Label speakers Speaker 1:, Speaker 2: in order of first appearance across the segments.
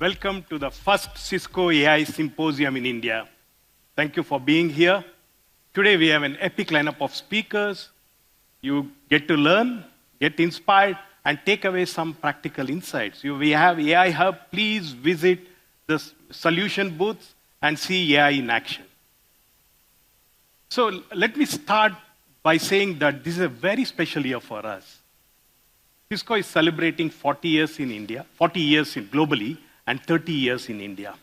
Speaker 1: Welcome to the first Cisco AI Symposium in India. Thank you for being here. Today we have an epic lineup of speakers. You get to learn, get inspired, and take away some practical insights. We have AI Hub. Please visit the solution booths and see AI in action. So let me start by saying that this is a very special year for us. Cisco is celebrating 40 years in India, 40 years globally, and 30 years in India.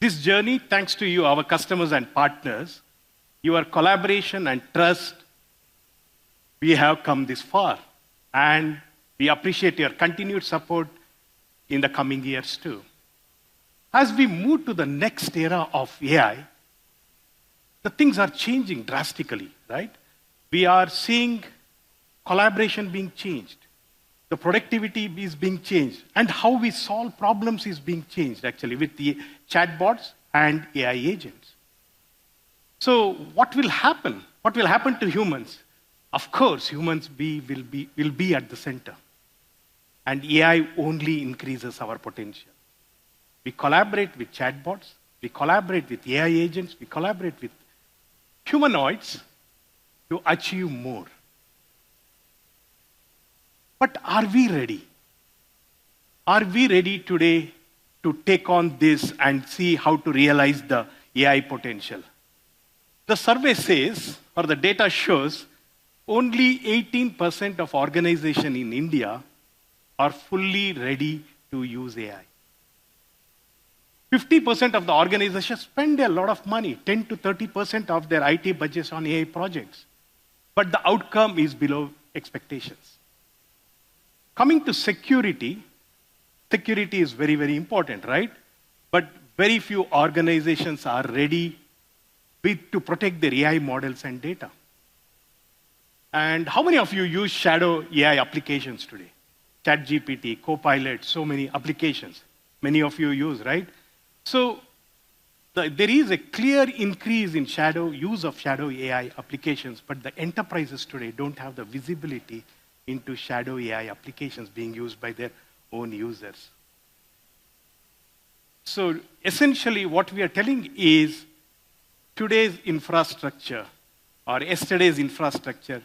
Speaker 1: This journey, thanks to you, our customers and partners, your collaboration and trust, we have come this far. And we appreciate your continued support in the coming years too. As we move to the next era of AI, the things are changing drastically, right? We are seeing collaboration being changed. The productivity is being changed. And how we solve problems is being changed, actually, with the chatbots and AI agents. So what will happen? What will happen to humans? Of course, humans will be at the center. And AI only increases our potential. We collaborate with chatbots. We collaborate with AI agents. We collaborate with humanoids to achieve more. But are we ready? Are we ready today to take on this and see how to realize the AI potential? The survey says, or the data shows, only 18% of organizations in India are fully ready to use AI. 50% of the organizations spend a lot of money, 10 to 30% of their IT budgets on AI projects. But the outcome is below expectations. Coming to security, security is very, very important, right? But very few organizations are ready to protect their AI models and data. And how many of you use shadow AI applications today? ChatGPT, Copilot, so many applications. Many of you use, right? So there is a clear increase in use of shadow AI applications, but the enterprises today don't have the visibility into shadow AI applications being used by their own users. So essentially what we are telling is today's infrastructure or yesterday's infrastructure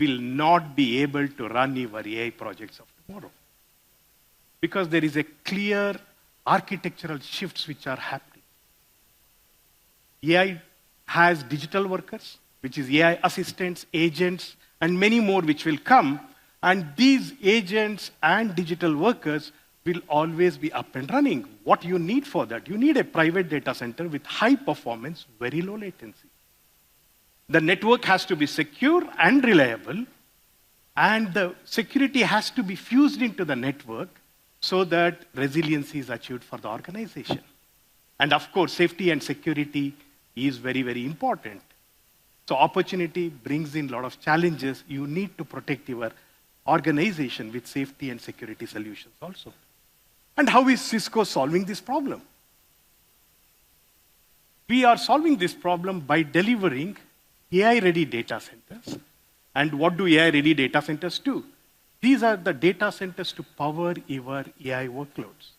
Speaker 1: will not be able to run your AI projects of tomorrow. Because there is a clear architectural shifts which are happening. AI has digital workers, which is AI assistants, agents, and many more which will come. And these agents and digital workers will always be up and running. What you need for that? You need a private data center with high performance, very low latency. The network has to be secure and reliable, and the security has to be fused into the network so that resiliency is achieved for the organization. And of course, safety and security is very, very important. So opportunity brings in a lot of challenges. You need to protect your organization with safety and security solutions also. And how is Cisco solving this problem? We are solving this problem by delivering AI-ready data centers. And what do AI-ready data centers do? These are the data centers to power your AI workloads.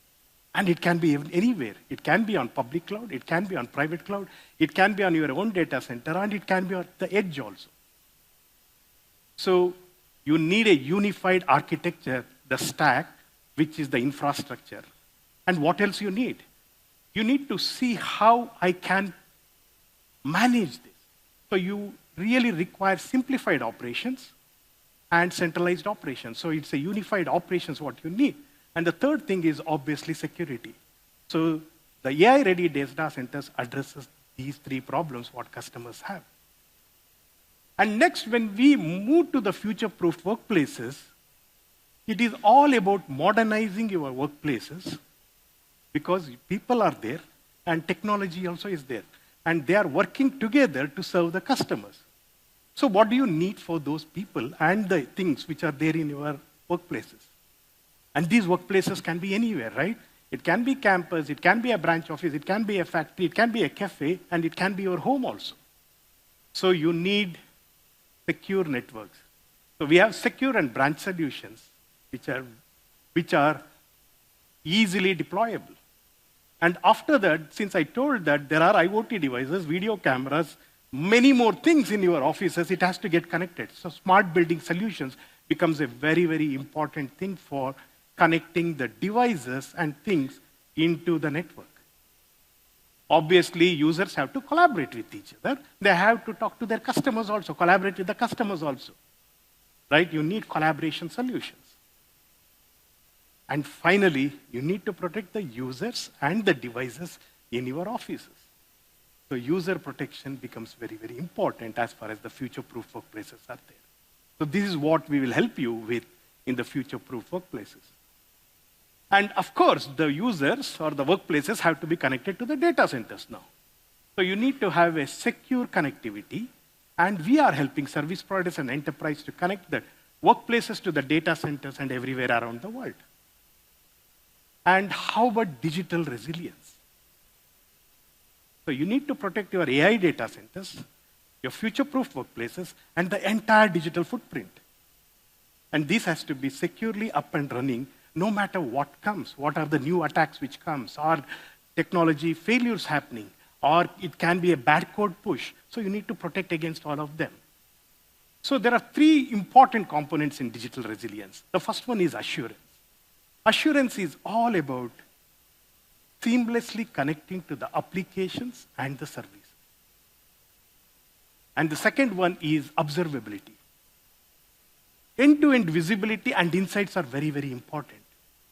Speaker 1: And it can be anywhere. It can be on public cloud, it can be on private cloud, it can be on your own data center, and it can be on the edge also. So you need a unified architecture, the stack, which is the infrastructure. And what else you need? You need to see how I can manage this. So you really require simplified operations and centralized operations. So it's a unified operations what you need. And the third thing is obviously security. So the AI-ready data centers addresses these three problems what customers have. And next, when we move to the future-proof workplaces, it is all about modernizing your workplaces because people are there and technology also is there. And they are working together to serve the customers. So what do you need for those people and the things which are there in your workplaces? And these workplaces can be anywhere, right? It can be campus, it can be a branch office, it can be a factory, it can be a cafe, and it can be your home also. So you need secure networks. So we have secure and branch solutions, which are easily deployable. And after that, since I told that there are IoT devices, video cameras, many more things in your offices, it has to get connected. So smart building solutions becomes a very, very important thing for connecting the devices and things into the network. Obviously, users have to collaborate with each other. They have to talk to their customers also, collaborate with the customers also. Right? You need collaboration solutions. And finally, you need to protect the users and the devices in your offices. So user protection becomes very, very important as far as the future-proof workplaces are there. So this is what we will help you with in the future-proof workplaces. And of course, the users or the workplaces have to be connected to the data centers now. So you need to have a secure connectivity, and we are helping service providers and enterprise to connect the workplaces to the data centers and everywhere around the world. And how about digital resilience? So you need to protect your AI data centers, your future-proof workplaces, and the entire digital footprint. And this has to be securely up and running no matter what comes. What are the new attacks which comes? Are technology failures happening? Or it can be a bad code push. So you need to protect against all of them. So there are three important components in digital resilience. The first one is assurance. Assurance is all about seamlessly connecting to the applications and the services. And the second one is observability. End-to-end visibility and insights are very, very important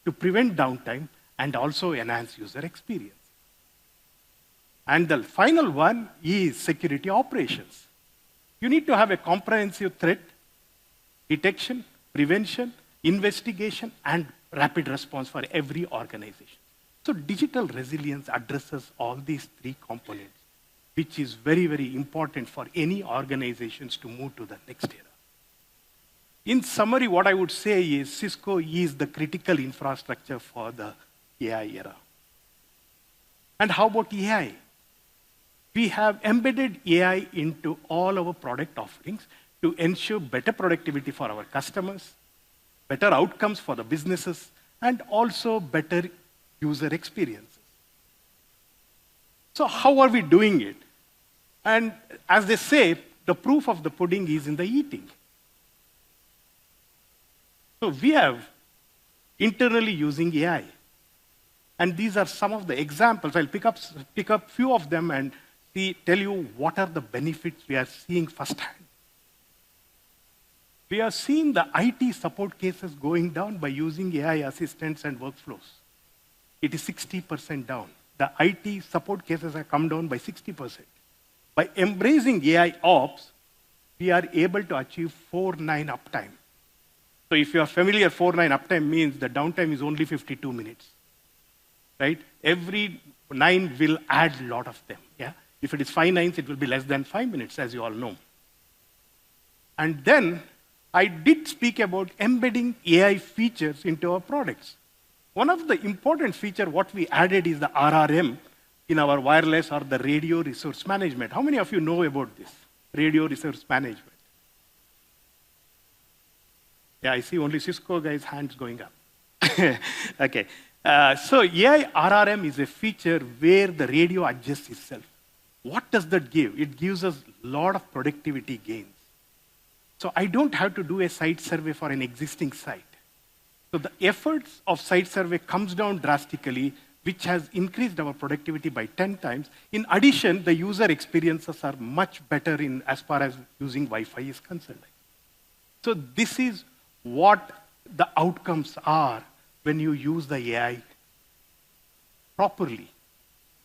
Speaker 1: to prevent downtime and also enhance user experience. And the final one is security operations. You need to have a comprehensive threat detection, prevention, investigation, and rapid response for every organization. So digital resilience addresses all these three components, which is very, very important for any organizations to move to the next era. In summary, what I would say is Cisco is the critical infrastructure for the AI era. And how about AI? We have embedded AI into all our product offerings to ensure better productivity for our customers, better outcomes for the businesses, and also better user experiences. So how are we doing it? And as they say, the proof of the pudding is in the eating. So we have internally using AI. And these are some of the examples. I'll pick up few of them and tell you what are the benefits we are seeing firsthand. We are seeing the IT support cases going down by using AI assistants and workflows. It is 60% down. The IT support cases have come down by 60%. By embracing AI ops, we are able to achieve 4-9 uptime. So if you are familiar, 4-9 uptime means the downtime is only 52 minutes. Right? Every 9 will add a lot of them. Yeah? If it is 5 nines, it will be less than 5 minutes, as you all know. And then I did speak about embedding AI features into our products. One of the important features what we added is the RRM in our wireless or the radio resource management. How many of you know about this? Radio resource management. Yeah, I see only Cisco guys' hands going up. Okay. So AI RRM is a feature where the radio adjusts itself. What does that give? It gives us a lot of productivity gains. So I don't have to do a site survey for an existing site. So the efforts of site survey comes down drastically, which has increased our productivity by 10 times. In addition, the user experiences are much better as far as using Wi-Fi is concerned. So this is what the outcomes are when you use the AI properly.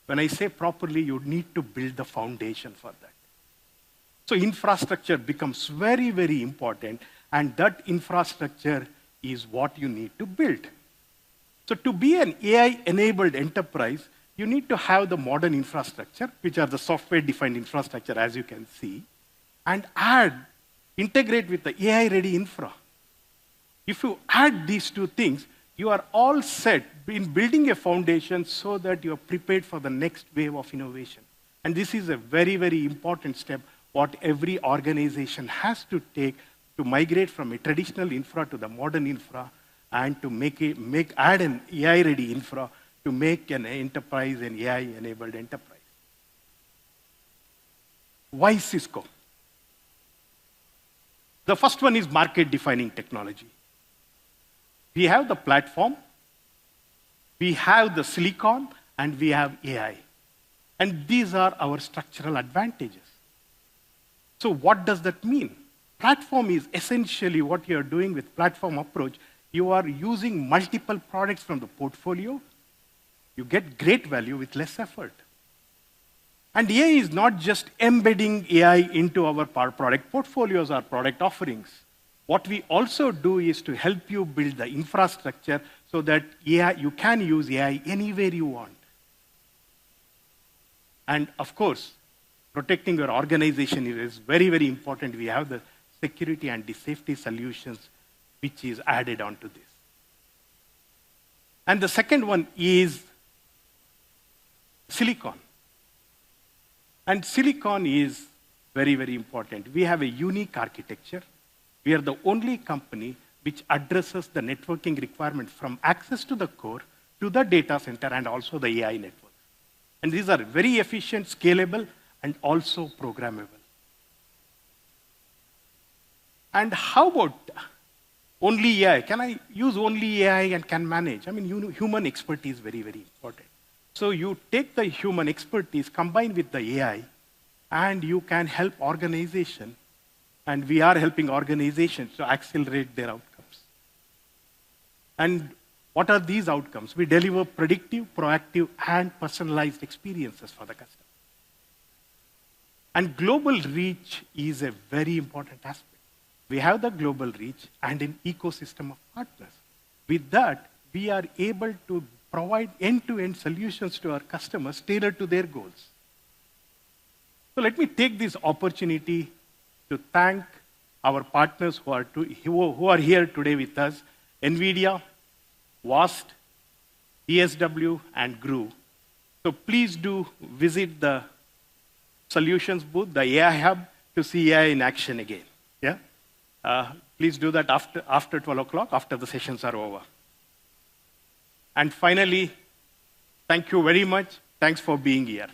Speaker 1: When I say properly, you need to build the foundation for that. So infrastructure becomes very, very important, and that infrastructure is what you need to build. So to be an AI-enabled enterprise, you need to have the modern infrastructure, which are the software-defined infrastructure, as you can see, and integrate with the AI-ready infra. If you add these two things, you are all set in building a foundation so that you are prepared for the next wave of innovation. And this is a very, very important step, what every organization has to take to migrate from a traditional infra to the modern infra and to add an AI-ready infra to make an enterprise an AI-enabled enterprise. Why Cisco? The first one is market-defining technology. We have the platform, we have the silicon, and we have AI. And these are our structural advantages. So what does that mean? Platform is essentially what you're doing with platform approach. You are using multiple products from the portfolio. You get great value with less effort. And AI is not just embedding AI into our product portfolios or product offerings. What we also do is to help you build the infrastructure so that you can use AI anywhere you want. And of course, protecting your organization is very, very important. We have the security and the safety solutions which is added onto this. And the second one is silicon. And silicon is very, very important. We have a unique architecture. We are the only company which addresses the networking requirement from access to the core to the data center and also the AI network. And these are very efficient, scalable, and also programmable. And how about only AI? Can I use only AI and can manage? I mean, human expertise is very, very important. So you take the human expertise, combine with the AI, and you can help organization, and we are helping organizations to accelerate their outcomes. And what are these outcomes? We deliver predictive, proactive, and personalized experiences for the customer. And global reach is a very important aspect. We have the global reach and an ecosystem of partners. With that, we are able to provide end-to-end solutions to our customers tailored to their goals. So let me take this opportunity to thank our partners who are here today with us, NVIDIA, VAST, DSW, and GRU. So please do visit the solutions booth, the AI Hub, to see AI in action again. Yeah? Please do that after 12 o'clock, after the sessions are over. And finally, thank you very much. Thanks for being here.